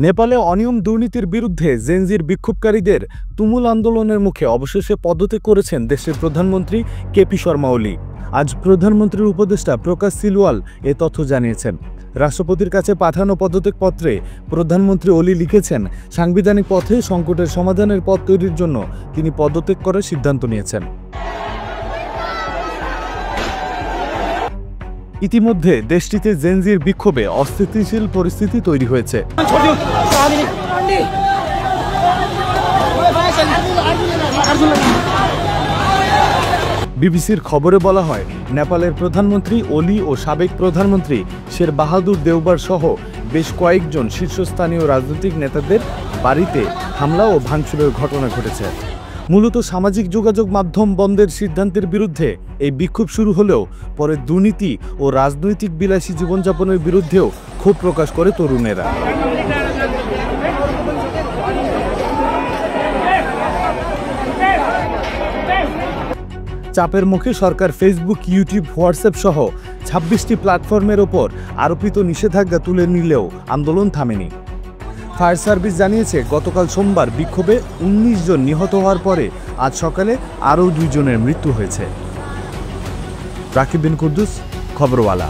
নেপালে অনিয়ম দুর্নীতির বিরুদ্ধে জেনজির বিক্ষোভকারীদের তুমুল আন্দোলনের মুখে অবশেষে পদত্যাগ করেছেন দেশের প্রধানমন্ত্রী কেপি শর্মা ওলি। আজ প্রধানমন্ত্রীর উপদেষ্টা প্রকাশ সিলওয়াল এ তথ্য জানিয়েছেন। রাষ্ট্রপতির কাছে পাঠানো পদত্যাগপত্রে প্রধানমন্ত্রী ওলি লিখেছেন, সাংবিধানিক পথে সংকটের সমাধানের পথ তৈরির জন্য তিনি পদত্যাগ করার সিদ্ধান্ত নিয়েছেন। ইতিমধ্যে দেশটিতে জেনজির বিক্ষোভে অস্থিতিশীল পরিস্থিতি তৈরি হয়েছে। বিবিসির খবরে বলা হয়, নেপালের প্রধানমন্ত্রী ওলি ও সাবেক প্রধানমন্ত্রী শের বাহাদুর দেওবার সহ বেশ কয়েকজন শীর্ষস্থানীয় রাজনৈতিক নেতাদের বাড়িতে হামলা ও ভাঙচুরের ঘটনা ঘটেছে। মূলত সামাজিক যোগাযোগ মাধ্যম বন্ধের সিদ্ধান্তের বিরুদ্ধে এই বিক্ষোভ শুরু হলেও পরে দুর্নীতি ও রাজনৈতিক বিলাসী জীবনযাপনের বিরুদ্ধেও ক্ষোভ প্রকাশ করে তরুণেরা। চাপের মুখে সরকার ফেসবুক, ইউটিউব, হোয়াটসঅ্যাপ সহ ২৬টি প্ল্যাটফর্মের ওপর আরোপিত নিষেধাজ্ঞা তুলে নিলেও আন্দোলন থামেনি। ফায়ার সার্ভিস জানিয়েছে, গতকাল সোমবার বিক্ষোভে ১৯ জন নিহত হওয়ার পরে আজ সকালে আরও ২ জনের মৃত্যু হয়েছে। রাকিব বিন কুদ্দুস, খবরওয়ালা।